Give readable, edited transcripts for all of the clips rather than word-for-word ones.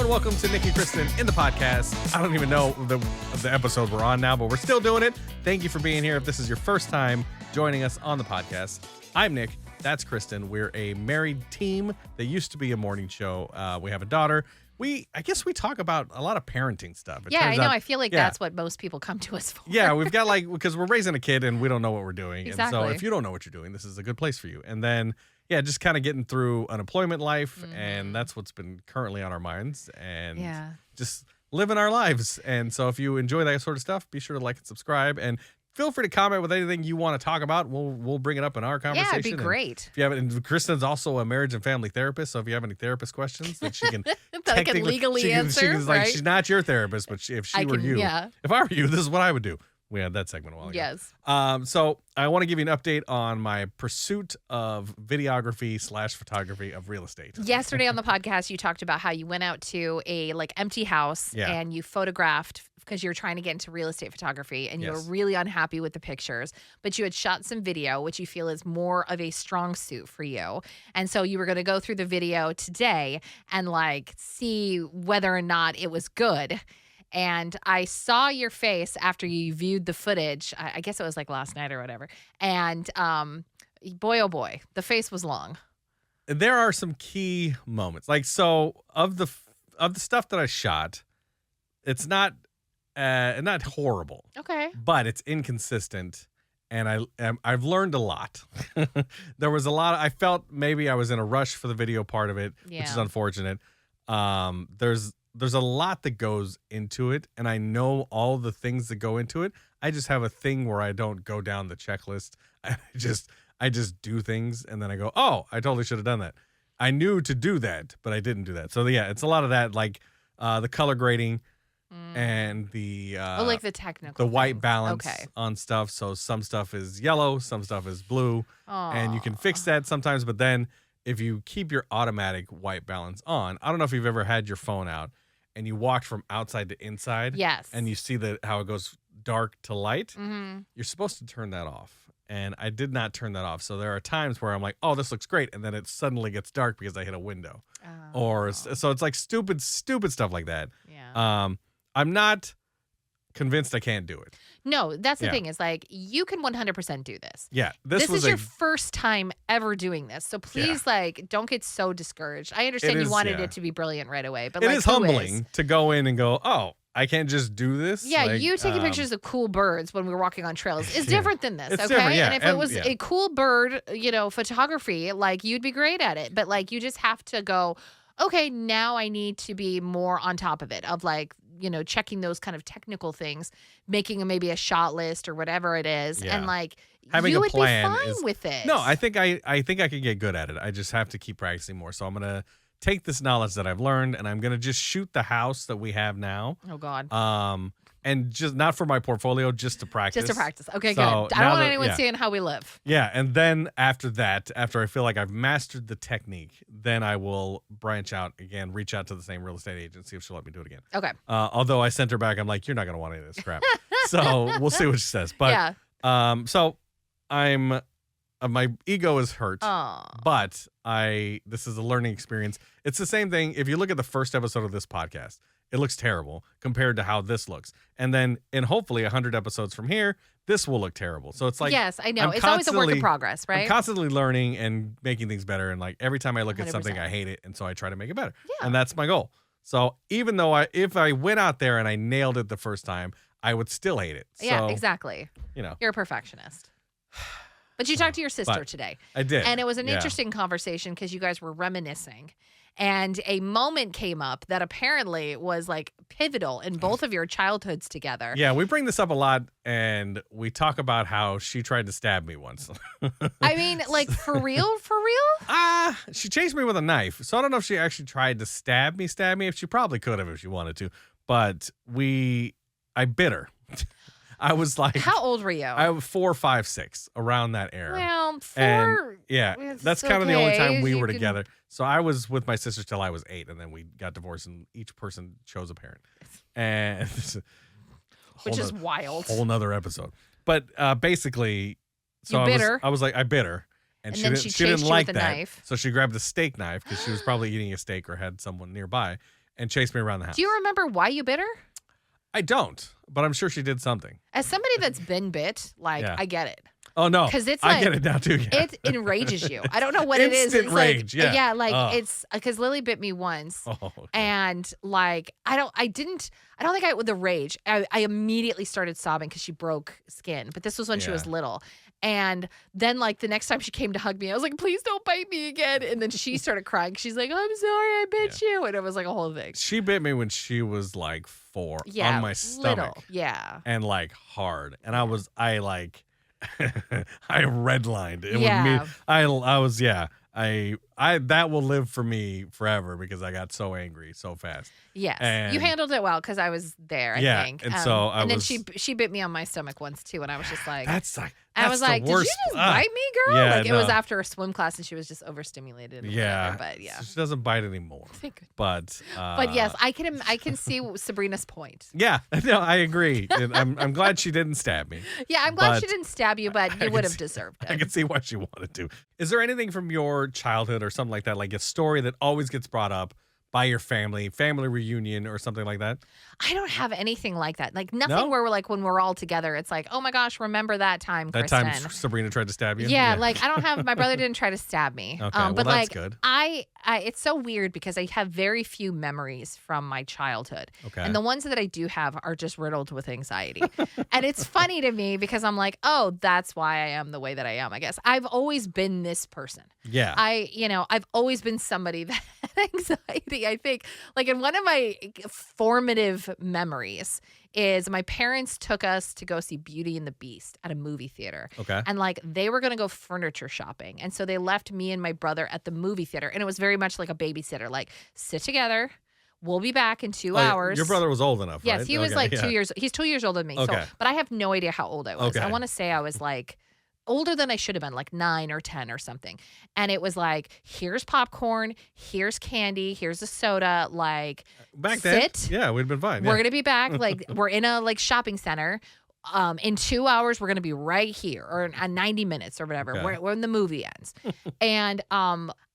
welcome to Nick and Kristen in the podcast. I don't even know the episode we're on now, but we're still doing it. Thank you for being here. If this is your first time joining us on the podcast, I'm Nick. That's Kristen. We're a married team that used to be a morning show. We have a daughter. I guess we talk about a lot of parenting stuff. I know. I feel like that's what most people come to us for. Yeah, we've got because we're raising a kid and we don't know what we're doing. Exactly. And so if you don't know what you're doing, this is a good place for you. And then, just kind of getting through unemployment life. And that's what's been currently on our minds. And just living our lives. And so if you enjoy that sort of stuff, be sure to like and subscribe. And feel free to comment with anything you want to talk about. We'll bring it up in our conversation. Yeah, it'd be great. If you have and Kristen's also a marriage and family therapist, so if you have any therapist questions that she can that I can legally answer, right? She's not your therapist, but if I were you, this is what I would do. We had that segment a while ago. Yes. So I want to give you an update on my pursuit of videography/photography of real estate. Yesterday on the podcast, you talked about how you went out to a empty house and you photographed because you were trying to get into real estate photography and you were really unhappy with the pictures, but you had shot some video, which you feel is more of a strong suit for you. And so you were going to go through the video today and see whether or not it was good. And I saw your face after you viewed the footage. I guess it was last night or whatever. And boy, oh boy, the face was long. There are some key moments. Of the stuff that I shot, it's not horrible. Okay. But it's inconsistent. And I've learned a lot. There was a lot. I felt maybe I was in a rush for the video part of it, which is unfortunate. There's a lot that goes into it, and I know all the things that go into it. I just have a thing where I don't go down the checklist. I just do things, and then I go, oh, I totally should have done that. I knew to do that, but I didn't do that. So it's a lot of that, the color grading and the the technical, the white balance on stuff. So some stuff is yellow, some stuff is blue, and you can fix that sometimes. But then if you keep your automatic white balance on, I don't know if you've ever had your phone out and you walked from outside to inside. Yes. And you see how it goes dark to light. Mm-hmm. You're supposed to turn that off. And I did not turn that off. So there are times where I'm like, oh, this looks great. And then it suddenly gets dark because I hit a window. So it's stupid stuff like that. Yeah. I'm not convinced I can't do it. No, that's the thing is you can 100% do this. Yeah. This is your first time ever doing this. So please don't get so discouraged. I understand you wanted it to be brilliant right away, but it is humbling to go in and go, oh, I can't just do this. Yeah, you taking pictures of cool birds when we were walking on trails is different than this, it's okay? Different, yeah. And if it was a cool bird, photography, you'd be great at it. But you just have to go, okay, now I need to be more on top of it, of checking those kind of technical things, making maybe a shot list or whatever it is. Yeah. And having you a would plan be fine with it. No, I think I can get good at it. I just have to keep practicing more. So I'm going to take this knowledge that I've learned and I'm going to just shoot the house that we have now. Oh God. And just not for my portfolio, just to practice. Just to practice. Okay, good. I don't want anyone seeing how we live. Yeah, and then after that, after I feel like I've mastered the technique, then I will branch out again, reach out to the same real estate agent, see if she'll let me do it again. Okay. Although I sent her back, I'm like, you're not going to want any of this crap. So we'll see what she says. But so I'm my ego is hurt. Aww. But this is a learning experience. It's the same thing. If you look at the first episode of this podcast, it looks terrible compared to how this looks. And then in hopefully 100 episodes from here, this will look terrible. So it's yes, I know. It's always a work in progress, right? I'm constantly learning and making things better. And every time I look 100%. at something, I hate it. And so I try to make it better. Yeah. And that's my goal. So even though if I went out there and I nailed it the first time, I would still hate it. Yeah, so, exactly. You're a perfectionist. But you talked to your sister today. I did. And it was an interesting conversation because you guys were reminiscing. And a moment came up that apparently was pivotal in both of your childhoods together. Yeah, we bring this up a lot and we talk about how she tried to stab me once. I mean, for real? For real? She chased me with a knife. So I don't know if she actually tried to stab me. If she probably could have if she wanted to. But I bit her. I was how old were you? I was 4, 5, 6, around that era. Well, 4. And that's kind of the only time we were together. So I was with my sister till I was 8, and then we got divorced, and each person chose a parent. And which is wild. Whole nother episode. But basically, so you bit her. I was I bit her. And then she didn't you like with a that. knife. So she grabbed the steak knife because she was probably eating a steak or had someone nearby. and chased me around the house. Do you remember why you bit her? I don't, but I'm sure she did something. As somebody that's been bit, I get it. Oh, no. Because it's I get it now, too. Yeah. It enrages you. I don't know what it is. Instant rage, Yeah, it's because Lily bit me once. Oh, okay. And I don't think with the rage. I immediately started sobbing because she broke skin. But this was when she was little. And then the next time she came to hug me, I was like, please don't bite me again. And then she started crying. She's like, I'm sorry, I bit you. And it was like a whole thing. She bit me when she was 4 on my stomach. Little. Yeah. And hard. And I redlined. It yeah. was that will live for me forever because I got so angry so fast. Yes. And you handled it well because I was there, I think. And then she bit me on my stomach once too, and I was just like, I was like, did you just bite me, girl? Yeah, it was after a swim class and she was just overstimulated. Yeah. Whatever, but so she doesn't bite anymore. But yes, I can see Sabrina's point. Yeah, no, I agree. And I'm glad she didn't stab me. Yeah, I'm glad she didn't stab you, but you would have deserved it. I can see why she wanted to. Is there anything from your childhood or something like that, like a story that always gets brought up by your family reunion or something like that? I don't have anything like that. Nothing where we're when we're all together, it's like, oh my gosh, remember that time, Kristen. That time Sabrina tried to stab you? Yeah, I don't have, my brother didn't try to stab me. Okay, but that's good. I it's so weird because I have very few memories from my childhood. Okay. And the ones that I do have are just riddled with anxiety. And it's funny to me because I'm like, oh, that's why I am the way that I am, I guess. I've always been this person. Yeah. I've always been somebody that had anxiety, I think. In one of my formative memories is my parents took us to go see Beauty and the Beast at a movie theater. Okay. And they were going to go furniture shopping. And so they left me and my brother at the movie theater. And it was very much like a babysitter, sit together. We'll be back in 2 hours. Your brother was old enough, yes, right? he was 2 years. He's 2 years older than me. Okay. So, but I have no idea how old I was. Okay. I want to say I was older than I should have been, 9 or 10 or something. And it was here's popcorn, here's candy, here's a soda. Back then, sit. yeah, we'd been fine. We're going to be back. We're in a shopping center. In 2 hours, we're going to be right here, or 90 minutes or whatever, Okay. when the movie ends. And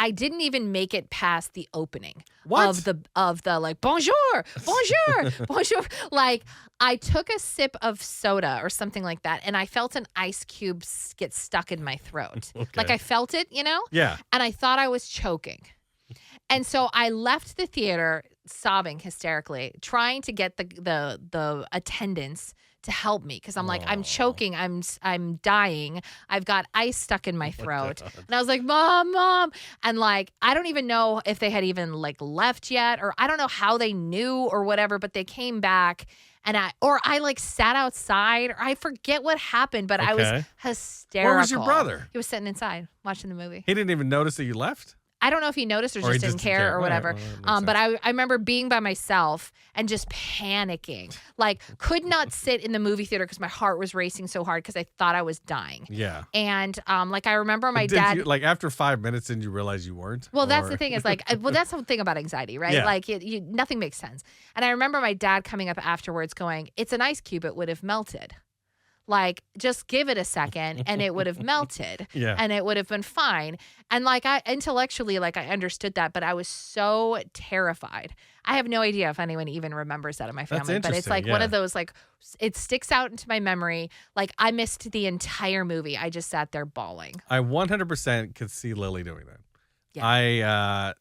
I didn't even make it past the opening What? of the bonjour, bonjour. I took a sip of soda or something like that, and I felt an ice cube get stuck in my throat. Okay. I felt it, Yeah. and I thought I was choking. And so I left the theater sobbing hysterically, trying to get the attendants to help me because I'm I'm choking, I'm dying, I've got ice stuck in my throat, and I was like, mom, and I don't even know if they had even left yet, or I don't know how they knew or whatever, but they came back. And I sat outside, or I forget what happened, but I was hysterical. Where was your brother? He was sitting inside watching the movie. He didn't even notice that you left? I don't know if he noticed or he just didn't care or whatever. Right. But I remember being by myself and just panicking. Could not sit in the movie theater because my heart was racing so hard because I thought I was dying. Yeah. And I remember my Did dad. you, after 5 minutes, didn't you realize you weren't? Well, that's the thing is that's the thing about anxiety, right? Yeah. Nothing makes sense. And I remember my dad coming up afterwards going, "It's an ice cube. It would have melted. Just give it a second and it would have melted." Yeah. And it would have been fine. And I intellectually, I understood that, but I was so terrified. I have no idea if anyone even remembers that in my family, but it's one of those, it sticks out into my memory. I missed the entire movie. I just sat there bawling. I 100% could see Lily doing that. Yeah.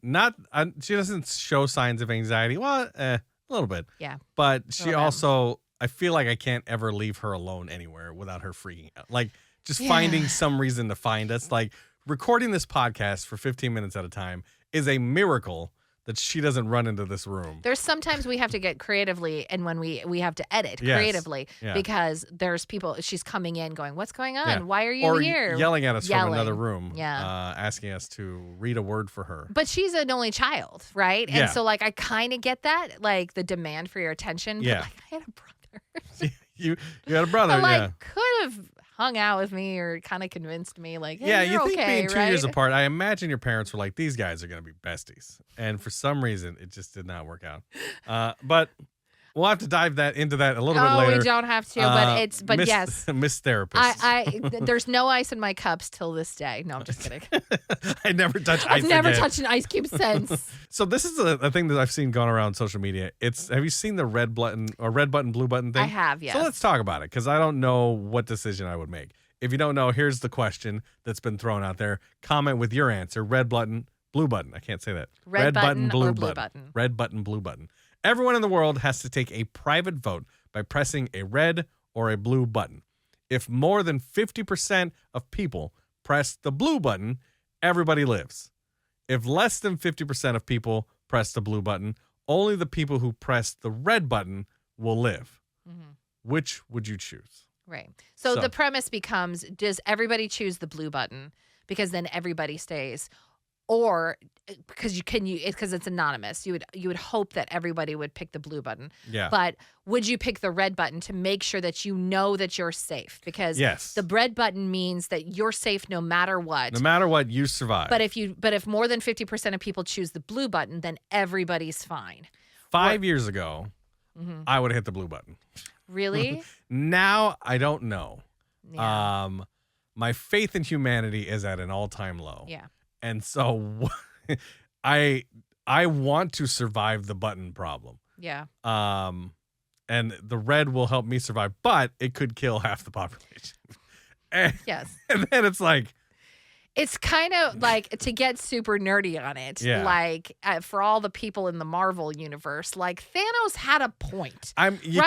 She doesn't show signs of anxiety. Well, a little bit. Yeah. But she also, I feel like I can't ever leave her alone anywhere without her freaking out. Just finding some reason to find us. Recording this podcast for 15 minutes at a time is a miracle that she doesn't run into this room. There's sometimes we have to get creatively, and when we have to edit creatively because there's people, she's coming in going, "What's going on? Yeah. Why are you or here?" Yelling at us from another room. Yeah. Asking us to read a word for her. But she's an only child, right? Yeah. And so I kind of get that, the demand for your attention. Yeah. But I had a brother. you had a brother, could have hung out with me or kind of convinced me, hey, yeah, you think okay, being 2 years apart, I imagine your parents were like, these guys are going to be besties. And for some reason, it just did not work out. But We'll have to dive into that a little bit later. Oh, we don't have to, but yes. Miss Therapist. There's no ice in my cups till this day. No, I'm just kidding. I never touch ice I've never touched an ice cube since. So this is a thing that I've seen going around social media. Have you seen the red button, blue button thing? I have, yes. So let's talk about it, because I don't know what decision I would make. If you don't know, here's the question that's been thrown out there. Comment with your answer. Red button, blue button. I can't say that. Red button, blue button. Red button, blue button. Everyone in the world has to take a private vote by pressing a red or a blue button. If more than 50% of people press the blue button, everybody lives. If less than 50% of people press the blue button, only the people who press the red button will live. Mm-hmm. Which would you choose? Right. So the premise becomes, does everybody choose the blue button because then everybody stays? Or because it's anonymous, you would hope that everybody would pick the blue button. Yeah. But would you pick the red button to make sure that you know that you're safe? Because the red button means that you're safe no matter what. No matter what, you survive. But if more than 50% of people choose the blue button, then everybody's fine. 5 years ago, I would have hit the blue button. Really? Now I don't know. Yeah. My faith in humanity is at an all-time low. Yeah. And so I want to survive the button problem. Yeah. And the red will help me survive, but it could kill half the population. Yes. And then it's like, it's kind of like, to get super nerdy on it, like for all the people in the Marvel universe, like Thanos had a point. You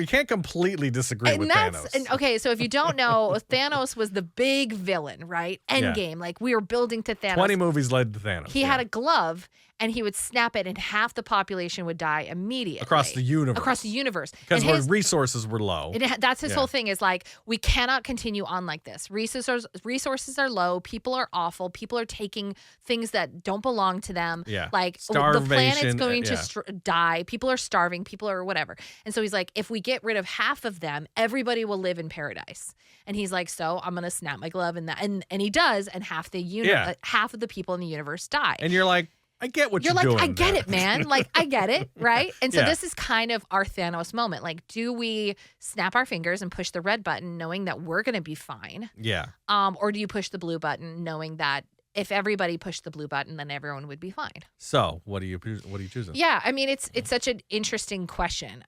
can't completely disagree with Thanos. And okay, so if you don't know, Thanos was the big villain, right? Endgame, like we were building to Thanos. 20 movies led to Thanos. He had a glove, and he would snap it, and half the population would die immediately. Across the universe. Because his resources were low. That's his whole thing, is like, we cannot continue on like this. Resources are low. People are awful. People are taking things that don't belong to them. Yeah. Like, starvation, the planet's going to die. People are starving. People are whatever. And so he's like, if we get rid of half of them, everybody will live in paradise. And he's like, so I'm going to snap my glove, and he does, and half of the people in the universe die. And you're like, I get what you're like, doing. I get it, man. Like, I get it, right? And so this is kind of our Thanos moment. Like, do we snap our fingers and push the red button knowing that we're going to be fine? Yeah. Or do you push the blue button knowing that if everybody pushed the blue button, then everyone would be fine? So what are you choosing? Yeah, I mean, it's such an interesting question.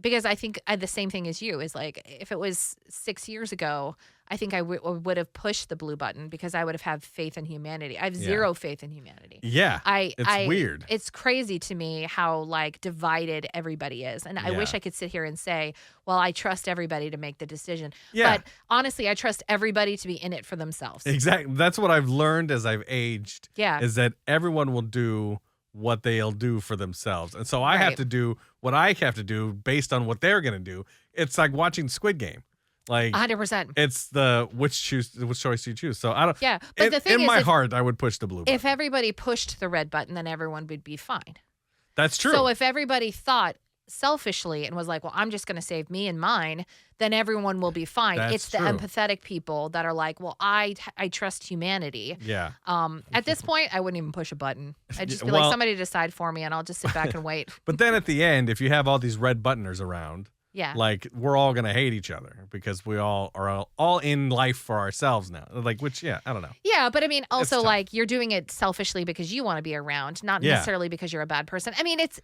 Because I think the same thing as you is like, if it was 6 years ago, I think I would have pushed the blue button because I would have had faith in humanity. I have zero faith in humanity. Yeah. It's weird. It's crazy to me how like divided everybody is. And I wish I could sit here and say, well, I trust everybody to make the decision. Yeah. But honestly, I trust everybody to be in it for themselves. Exactly. That's what I've learned as I've aged. Yeah. Is that everyone will do what they'll do for themselves. And so I have to do what I have to do based on what they're going to do. It's like watching Squid Game. Like 100%. It's which choice you choose. So I don't. Yeah, but the thing is, in my heart, I would push the blue button. If everybody pushed the red button, then everyone would be fine. That's true. So if everybody thought selfishly and was like, well, I'm just going to save me and mine, then everyone will be fine. It's the empathetic people that are like, well, I trust humanity. Yeah. At this point, I wouldn't even push a button. I'd just be like, somebody decide for me, and I'll just sit back and wait. But then at the end, if you have all these red buttoners around. Yeah. Like, we're all going to hate each other because we all are all in life for ourselves now. Like, I don't know. Yeah, but I mean, also, like, you're doing it selfishly because you want to be around, not necessarily because you're a bad person. I mean, it's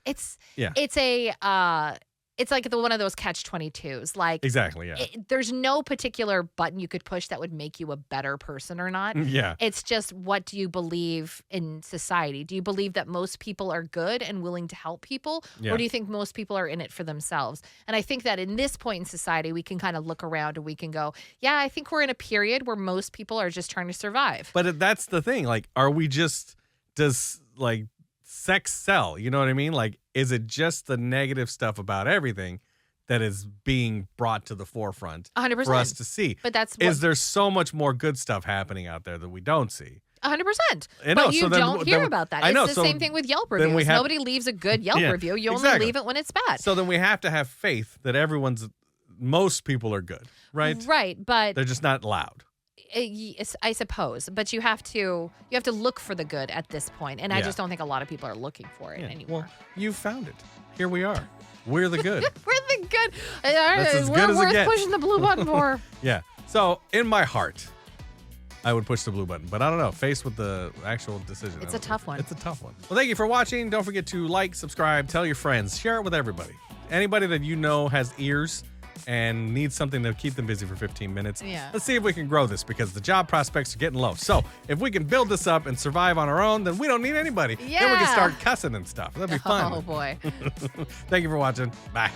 like one of those catch-22s. Like, exactly, yeah. There's no particular button you could push that would make you a better person or not. Yeah. It's just, what do you believe in society? Do you believe that most people are good and willing to help people? Yeah. Or do you think most people are in it for themselves? And I think that in this point in society, we can kind of look around and we can go, yeah, I think we're in a period where most people are just trying to survive. But that's the thing. Like, does sex sell? You know what I mean? Like, is it just the negative stuff about everything that is being brought to the forefront 100%. For us to see? But is there so much more good stuff happening out there that we don't see? 100%. But you don't hear about that. It's the same thing with Yelp reviews. Nobody leaves a good Yelp review. You only leave it when it's bad. So then we have to have faith that most people are good, right? Right, but they're just not loud. I suppose, but you have to look for the good at this point, and I just don't think a lot of people are looking for it anymore. Well, you found it. Here we are. We're the good. We're the good. That's as good as it gets. Pushing the blue button for. Yeah. So in my heart, I would push the blue button, but I don't know. Faced with the actual decision, it's a tough one. It's a tough one. Well, thank you for watching. Don't forget to like, subscribe, tell your friends, share it with everybody. Anybody that you know has ears and needs something to keep them busy for 15 minutes. Yeah. Let's see if we can grow this because the job prospects are getting low. So if we can build this up and survive on our own, then we don't need anybody. Yeah. Then we can start cussing and stuff. That'd be fun. Oh, boy. Thank you for watching. Bye.